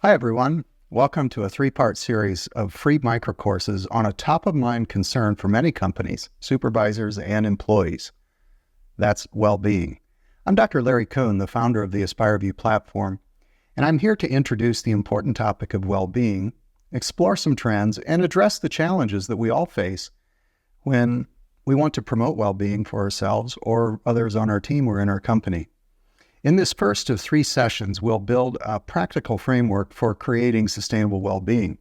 Hi, everyone. Welcome to a three-part series of free microcourses on a top-of-mind concern for many companies, supervisors, and employees. That's well-being. I'm Dr. Larry Kuhn, the founder of the AspireVue platform, and I'm here to introduce the important topic of well-being, explore some trends, and address the challenges that we all face when we want to promote well-being for ourselves or others on our team or in our company. In this first of 3 sessions, we'll build a practical framework for creating sustainable well-being.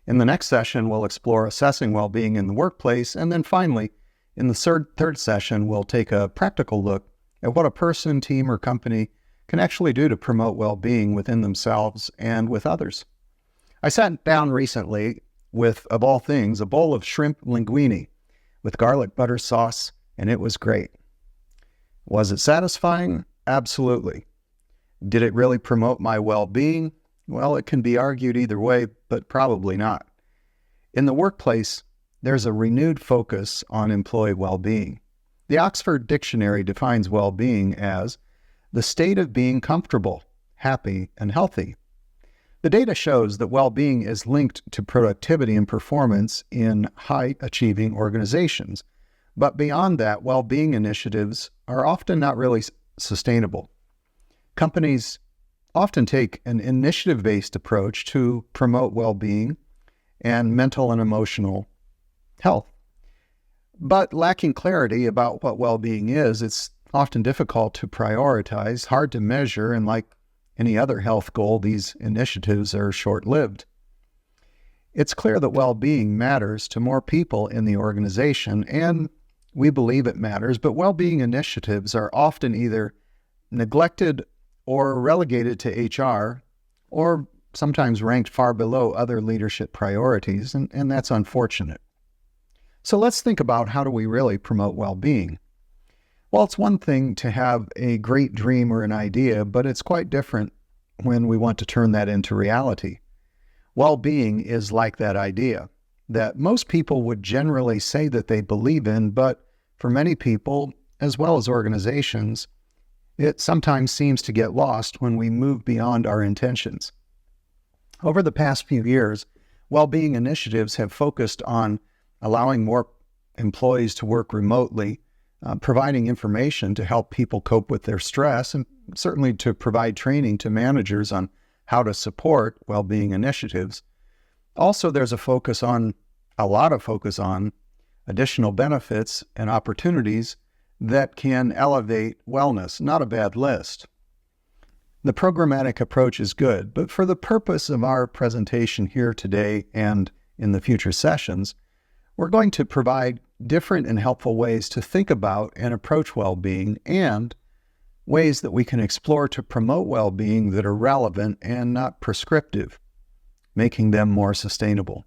In the next session, we'll explore assessing well-being in the workplace, and then finally, in the third session, we'll take a practical look at what a person, team, or company can actually do to promote well-being within themselves and with others. I sat down recently with, of all things, a bowl of shrimp linguine with garlic butter sauce, and it was great. Was it satisfying? Absolutely. Did it really promote my well-being? Well, it can be argued either way, but probably not. In the workplace, there's a renewed focus on employee well-being. The Oxford Dictionary defines well-being as the state of being comfortable, happy, and healthy. The data shows that well-being is linked to productivity and performance in high-achieving organizations. But beyond that, well-being initiatives are often not really sustainable. Companies often take an initiative-based approach to promote well-being and mental and emotional health. But lacking clarity about what well-being is, it's often difficult to prioritize, hard to measure, and like any other health goal, these initiatives are short-lived. It's clear that well-being matters to more people in the organization, and we believe it matters, but well-being initiatives are often either neglected or relegated to HR, or sometimes ranked far below other leadership priorities, and that's unfortunate. So let's think about, how do we really promote well-being? Well, it's one thing to have a great dream or an idea, but it's quite different when we want to turn that into reality. Well-being is like that idea that most people would generally say that they believe in, but for many people, as well as organizations, it sometimes seems to get lost when we move beyond our intentions. Over the past few years, well-being initiatives have focused on allowing more employees to work remotely, providing information to help people cope with their stress, and certainly to provide training to managers on how to support well-being initiatives. Also, there's a lot of focus on additional benefits and opportunities that can elevate wellness. Not a bad list. The programmatic approach is good, but for the purpose of our presentation here today and in the future sessions, we're going to provide different and helpful ways to think about and approach well-being, and ways that we can explore to promote well-being that are relevant and not prescriptive, making them more sustainable.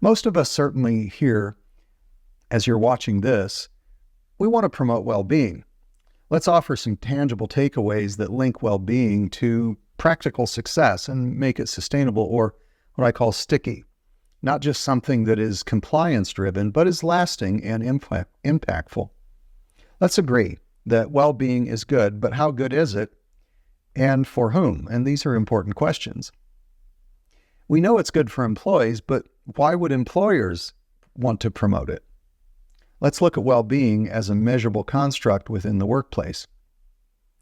Most of us certainly here, as you're watching this, we want to promote well-being. Let's offer some tangible takeaways that link well-being to practical success and make it sustainable, or what I call sticky. Not just something that is compliance-driven, but is lasting and impactful. Let's agree that well-being is good, but how good is it, and for whom? And these are important questions. We know it's good for employees, but why would employers want to promote it? Let's look at well-being as a measurable construct within the workplace.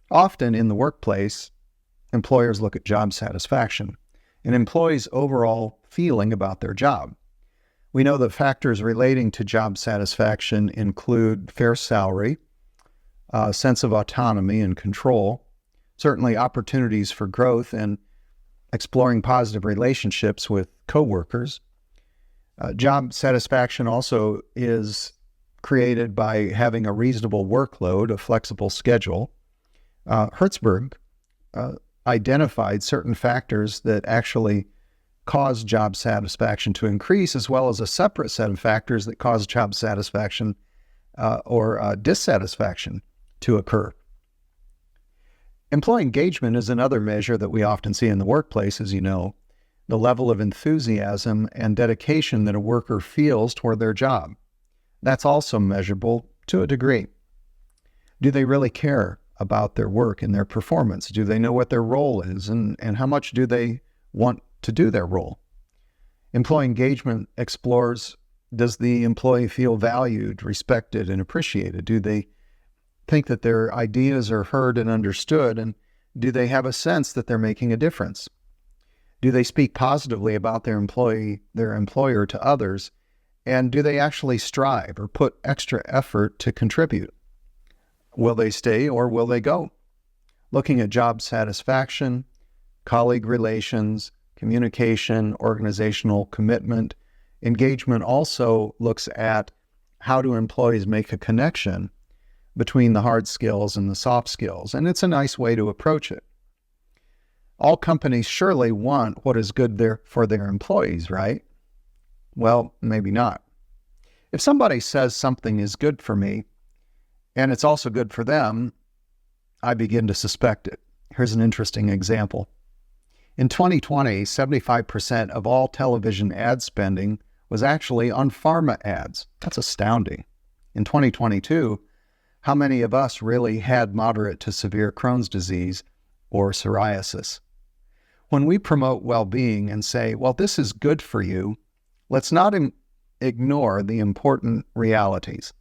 Often in the workplace, employers look at job satisfaction and employees' overall feeling about their job. We know that factors relating to job satisfaction include fair salary, a sense of autonomy and control, certainly opportunities for growth and exploring positive relationships with coworkers. Job satisfaction also is created by having a reasonable workload, a flexible schedule. Hertzberg identified certain factors that actually cause job satisfaction to increase, as well as a separate set of factors that cause job satisfaction or dissatisfaction to occur. Employee engagement is another measure that we often see in the workplace, as you know, the level of enthusiasm and dedication that a worker feels toward their job. That's also measurable to a degree. Do they really care about their work and their performance? Do they know what their role is? And how much do they want to do their role. Employee engagement explores, does the employee feel valued, respected, and appreciated? Do they think that their ideas are heard and understood? And do they have a sense that they're making a difference? Do they speak positively about their employer to others? And do they actually strive or put extra effort to contribute? Will they stay or will they go? Looking at job satisfaction, colleague relations, communication, organizational commitment, engagement also looks at how do employees make a connection between the hard skills and the soft skills, and it's a nice way to approach it. All companies surely want what is good for their employees, right? Well, maybe not. If somebody says something is good for me, and it's also good for them, I begin to suspect it. Here's an interesting example. In 2020, 75% of all television ad spending was actually on pharma ads. That's astounding. In 2022, how many of us really had moderate to severe Crohn's disease or psoriasis? When we promote well-being and say, well, this is good for you, let's not ignore the important realities.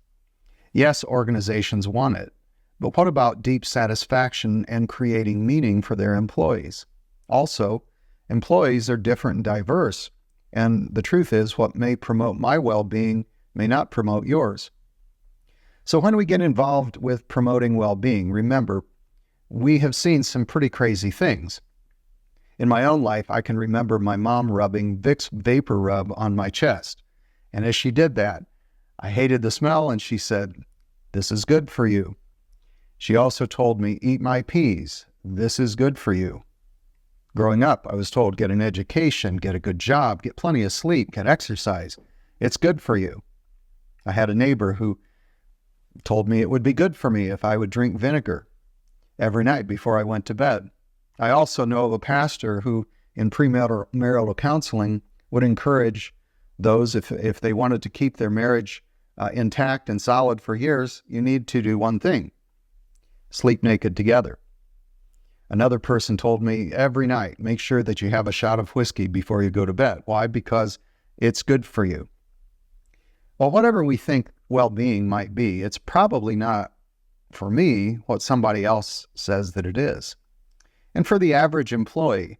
Yes, organizations want it, but what about deep satisfaction and creating meaning for their employees? Also, employees are different and diverse, and the truth is what may promote my well-being may not promote yours. So when we get involved with promoting well-being, remember, we have seen some pretty crazy things. In my own life, I can remember my mom rubbing Vicks Vapor Rub on my chest. And as she did that, I hated the smell, and she said, "This is good for you." She also told me, "Eat my peas. This is good for you." Growing up, I was told, get an education, get a good job, get plenty of sleep, get exercise. It's good for you. I had a neighbor who told me it would be good for me if I would drink vinegar every night before I went to bed. I also know of a pastor who, in premarital counseling, would encourage those, if they wanted to keep their marriage intact and solid for years, you need to do one thing: sleep naked together. Another person told me every night, make sure that you have a shot of whiskey before you go to bed. Why? Because it's good for you. Well, whatever we think well-being might be, it's probably not, for me, what somebody else says that it is. And for the average employee,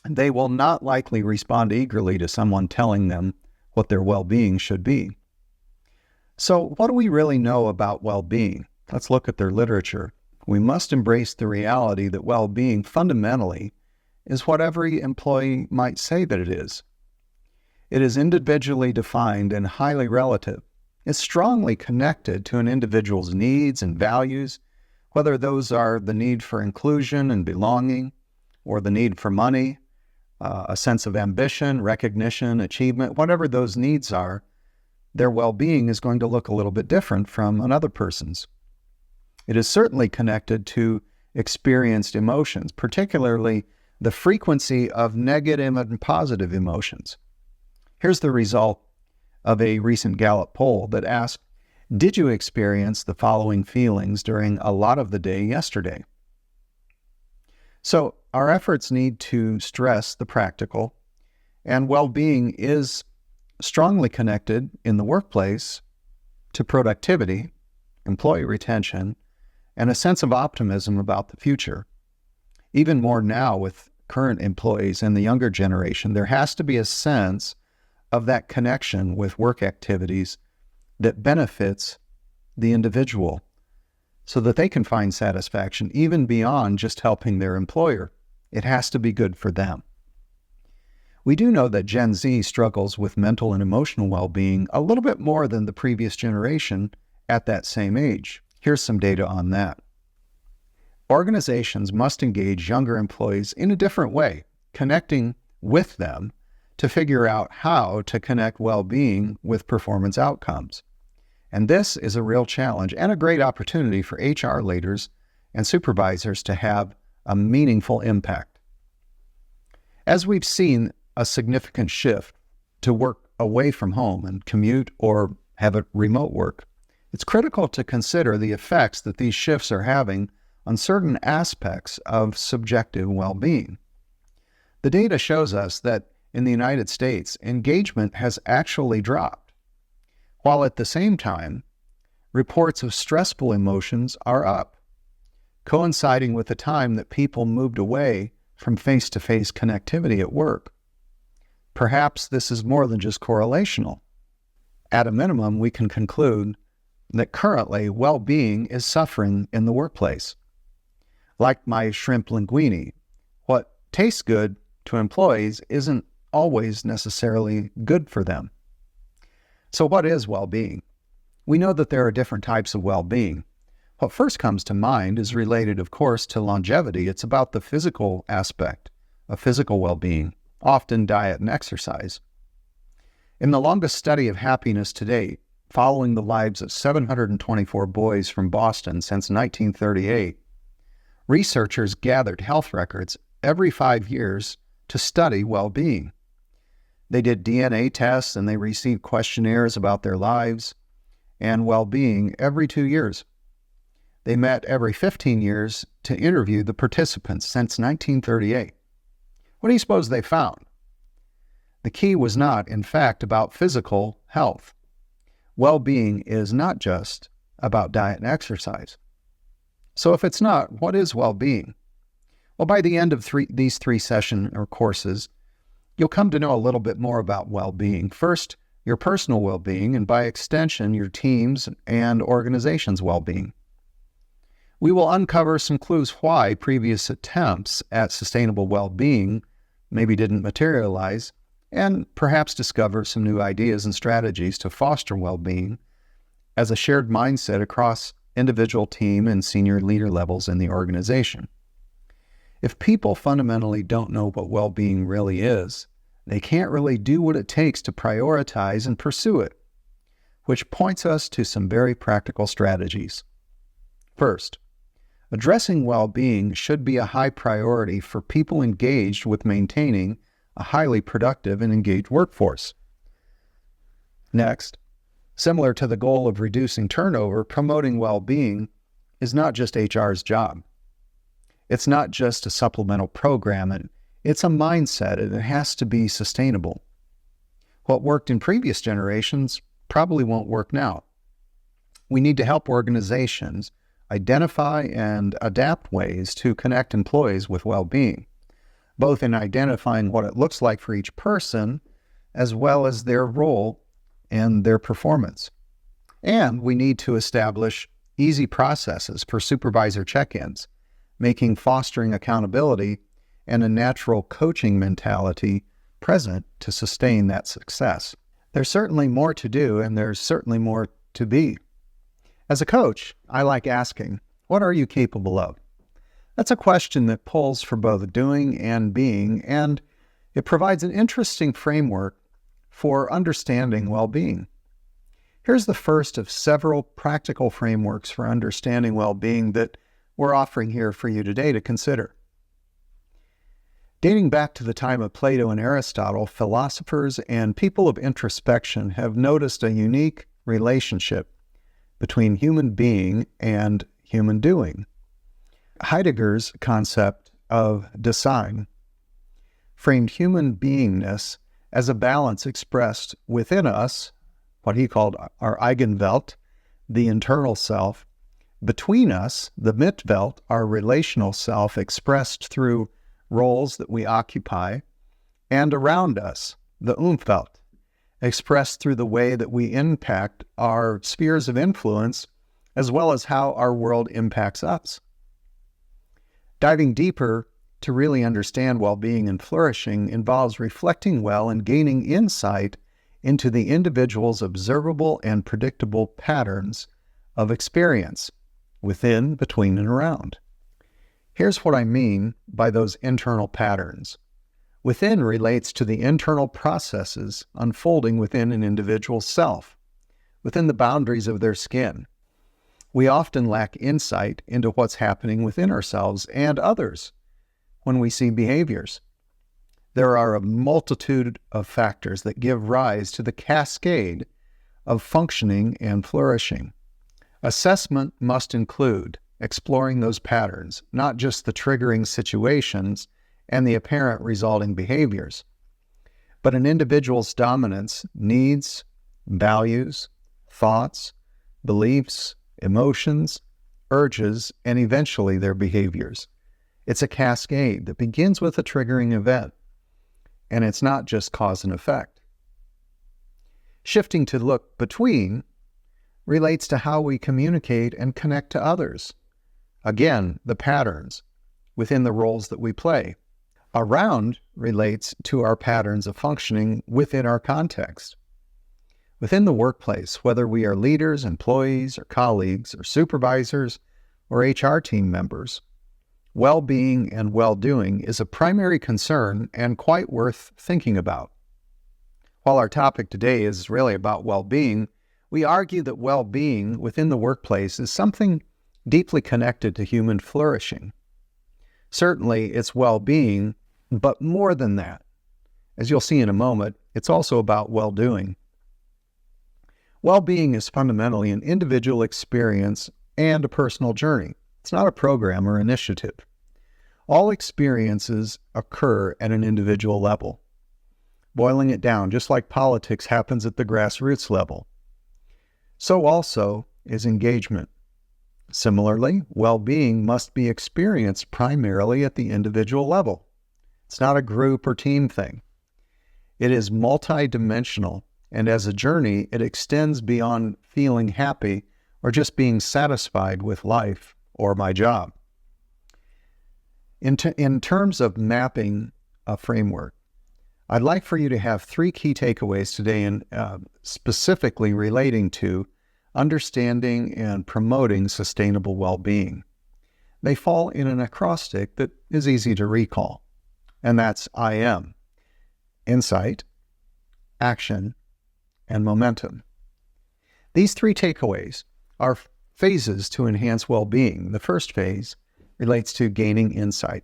they will not likely respond eagerly to someone telling them what their well-being should be. So what do we really know about well-being? Let's look at their literature. We must embrace the reality that well-being fundamentally is what every employee might say that it is. It is individually defined and highly relative. It's strongly connected to an individual's needs and values, whether those are the need for inclusion and belonging, or the need for money, a sense of ambition, recognition, achievement, whatever those needs are, their well-being is going to look a little bit different from another person's. It is certainly connected to experienced emotions, particularly the frequency of negative and positive emotions. Here's the result of a recent Gallup poll that asked, did you experience the following feelings during a lot of the day yesterday? So our efforts need to stress the practical, and well-being is strongly connected in the workplace to productivity, employee retention, and a sense of optimism about the future. Even more now with current employees and the younger generation, there has to be a sense of that connection with work activities that benefits the individual so that they can find satisfaction even beyond just helping their employer. It has to be good for them. We do know that Gen Z struggles with mental and emotional well-being a little bit more than the previous generation at that same age. Here's some data on that. Organizations must engage younger employees in a different way, connecting with them to figure out how to connect well-being with performance outcomes. And this is a real challenge and a great opportunity for HR leaders and supervisors to have a meaningful impact. As we've seen a significant shift to work away from home and commute or have it remote work, it's critical to consider the effects that these shifts are having on certain aspects of subjective well-being. The data shows us that in the United States, engagement has actually dropped, while at the same time, reports of stressful emotions are up, coinciding with the time that people moved away from face-to-face connectivity at work. Perhaps this is more than just correlational. At a minimum, we can conclude that currently well-being is suffering in the workplace. Like my shrimp linguine, what tastes good to employees isn't always necessarily good for them. So what is well-being? We know that there are different types of well-being. What first comes to mind is related, of course, to longevity. It's about the physical aspect of physical well-being, often diet and exercise. In the longest study of happiness to date, following the lives of 724 boys from Boston since 1938, researchers gathered health records every 5 years to study well-being. They did DNA tests and they received questionnaires about their lives and well-being every 2 years. They met every 15 years to interview the participants since 1938. What do you suppose they found? The key was not, in fact, about physical health. Well-being is not just about diet and exercise. So if it's not, what is well-being? Well, by the end of these three sessions or courses, you'll come to know a little bit more about well-being. First, your personal well-being, and by extension, your team's and organization's well-being. We will uncover some clues why previous attempts at sustainable well-being maybe didn't materialize, and perhaps discover some new ideas and strategies to foster well-being as a shared mindset across individual, team, and senior leader levels in the organization. If people fundamentally don't know what well-being really is, they can't really do what it takes to prioritize and pursue it, which points us to some very practical strategies. First, addressing well-being should be a high priority for people engaged with maintaining a highly productive and engaged workforce. Next, similar to the goal of reducing turnover, promoting well-being is not just HR's job. It's not just a supplemental program. It's a mindset, and it has to be sustainable. What worked in previous generations probably won't work now. We need to help organizations identify and adapt ways to connect employees with well-being, both in identifying what it looks like for each person, as well as their role and their performance. And we need to establish easy processes for supervisor check-ins, making fostering accountability and a natural coaching mentality present to sustain that success. There's certainly more to do, and there's certainly more to be. As a coach, I like asking, what are you capable of? That's a question that pulls for both doing and being, and it provides an interesting framework for understanding well-being. Here's the first of several practical frameworks for understanding well-being that we're offering here for you today to consider. Dating back to the time of Plato and Aristotle, philosophers and people of introspection have noticed a unique relationship between human being and human doing. Heidegger's concept of Dasein framed human beingness as a balance expressed within us, what he called our Eigenwelt, the internal self, between us, the Mitwelt, our relational self expressed through roles that we occupy, and around us, the Umwelt, expressed through the way that we impact our spheres of influence, as well as how our world impacts us. Diving deeper to really understand well-being and flourishing involves reflecting well and gaining insight into the individual's observable and predictable patterns of experience within, between, and around. Here's what I mean by those internal patterns. Within relates to the internal processes unfolding within an individual's self, within the boundaries of their skin. We often lack insight into what's happening within ourselves and others when we see behaviors. There are a multitude of factors that give rise to the cascade of functioning and flourishing. Assessment must include exploring those patterns, not just the triggering situations and the apparent resulting behaviors. But an individual's dominance, needs, values, thoughts, beliefs, emotions, urges, and eventually their behaviors. It's a cascade that begins with a triggering event, and it's not just cause and effect. Shifting to look between relates to how we communicate and connect to others. Again, the patterns within the roles that we play. Around relates to our patterns of functioning within our context. Within the workplace, whether we are leaders, employees, or colleagues, or supervisors, or HR team members, well-being and well-doing is a primary concern and quite worth thinking about. While our topic today is really about well-being, we argue that well-being within the workplace is something deeply connected to human flourishing. Certainly, it's well-being, but more than that. As you'll see in a moment, it's also about well-doing. Well-being is fundamentally an individual experience and a personal journey. It's not a program or initiative. All experiences occur at an individual level. Boiling it down, just like politics happens at the grassroots level, so also is engagement. Similarly, well-being must be experienced primarily at the individual level. It's not a group or team thing. It is multidimensional, and as a journey, it extends beyond feeling happy or just being satisfied with life or my job. In terms of mapping a framework, I'd like for you to have 3 key takeaways today, and specifically relating to understanding and promoting sustainable well-being. They fall in an acrostic that is easy to recall, and that's IM: insight, action, and momentum. These 3 takeaways are phases to enhance well-being. The first phase relates to gaining insight.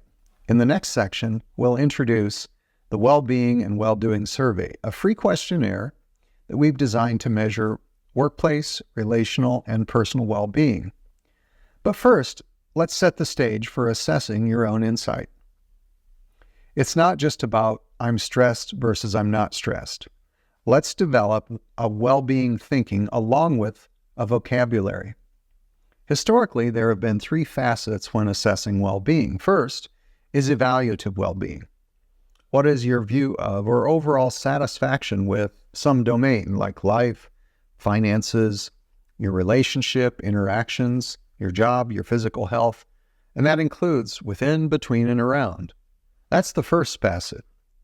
In the next section, we'll introduce the Well-Being and Well-Doing Survey, a free questionnaire that we've designed to measure workplace, relational, and personal well-being. But first, let's set the stage for assessing your own insight. It's not just about I'm stressed versus I'm not stressed. Let's develop a well-being thinking along with a vocabulary. Historically, there have been 3 facets when assessing well-being. First is evaluative well-being. What is your view of or overall satisfaction with some domain like life, finances, your relationship, interactions, your job, your physical health, and that includes within, between, and around. That's the first facet,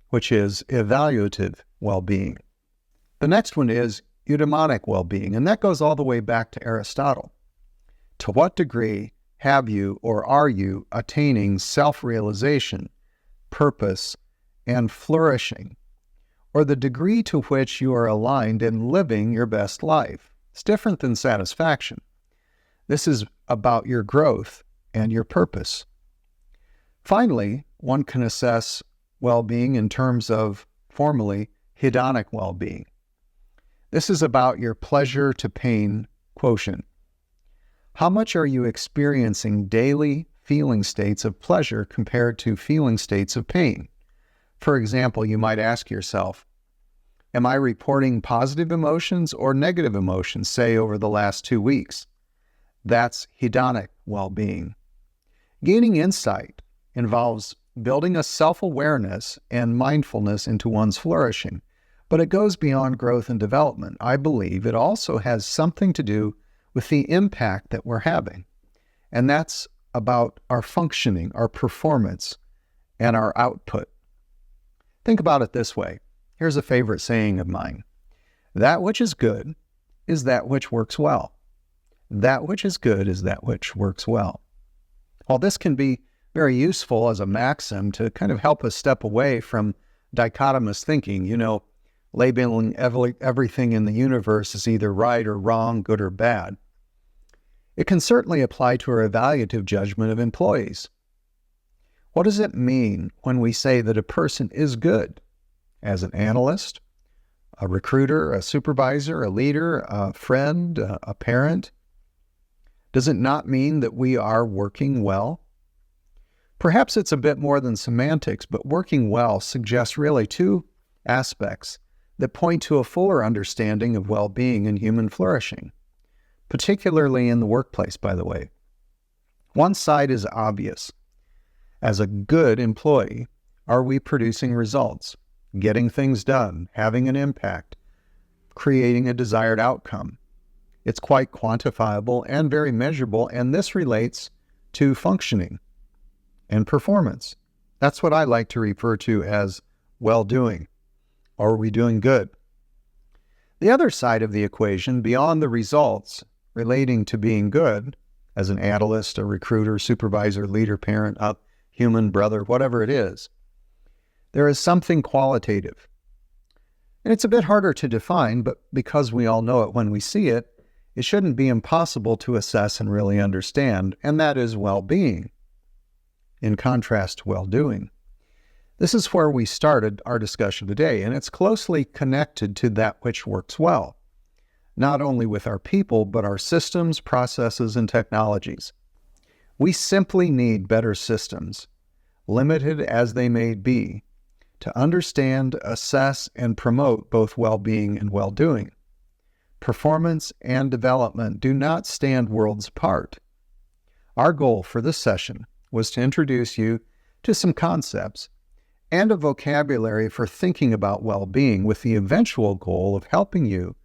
which is evaluative well-being. The next one is eudaimonic well-being, and that goes all the way back to Aristotle. To what degree have you or are you attaining self-realization, purpose, and flourishing, or the degree to which you are aligned in living your best life? It's different than satisfaction. This is about your growth and your purpose. Finally, one can assess well-being in terms of, formally, hedonic well-being. This is about your pleasure to pain quotient. How much are you experiencing daily feeling states of pleasure compared to feeling states of pain? For example, you might ask yourself, am I reporting positive emotions or negative emotions, say, over the last 2 weeks? That's hedonic well-being. Gaining insight involves building a self-awareness and mindfulness into one's flourishing, but it goes beyond growth and development. I believe it also has something to do with the impact that we're having, and that's about our functioning, our performance, and our output. Think about it this way. Here's a favorite saying of mine. That which is good is that which works well. That which is good is that which works well. While this can be very useful as a maxim to kind of help us step away from dichotomous thinking, labeling everything in the universe as either right or wrong, good or bad, it can certainly apply to our evaluative judgment of employees. What does it mean when we say that a person is good as an analyst, a recruiter, a supervisor, a leader, a friend, a parent? Does it not mean that we are working well? Perhaps it's a bit more than semantics, but working well suggests really two aspects that point to a fuller understanding of well-being and human flourishing, particularly in the workplace, by the way. One side is obvious. As a good employee, are we producing results, getting things done, having an impact, creating a desired outcome? It's quite quantifiable and very measurable, and this relates to functioning and performance. That's what I like to refer to as well-doing. Are we doing good? The other side of the equation, beyond the results relating to being good, as an analyst, a recruiter, supervisor, leader, parent, human, brother, whatever it is, there is something qualitative. And it's a bit harder to define, but because we all know it when we see it, it shouldn't be impossible to assess and really understand, and that is well-being, in contrast to well-doing. This is where we started our discussion today, and it's closely connected to that which works well, not only with our people, but our systems, processes, and technologies. We simply need better systems, limited as they may be, to understand, assess, and promote both well-being and well-doing. Performance and development do not stand worlds apart. Our goal for this session was to introduce you to some concepts and a vocabulary for thinking about well-being, with the eventual goal of helping you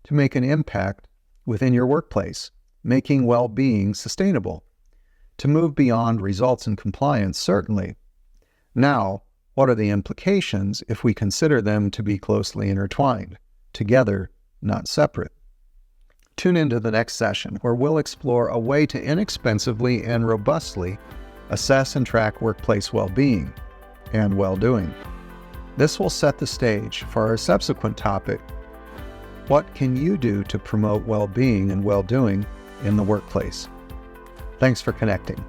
to make an impact within your workplace, making well-being sustainable, to move beyond results and compliance, certainly. Now, what are the implications if we consider them to be closely intertwined, together, not separate? Tune into the next session, where we'll explore a way to inexpensively and robustly assess and track workplace well-being and well-doing. This will set the stage for our subsequent topic: what can you do to promote well-being and well-doing in the workplace? Thanks for connecting.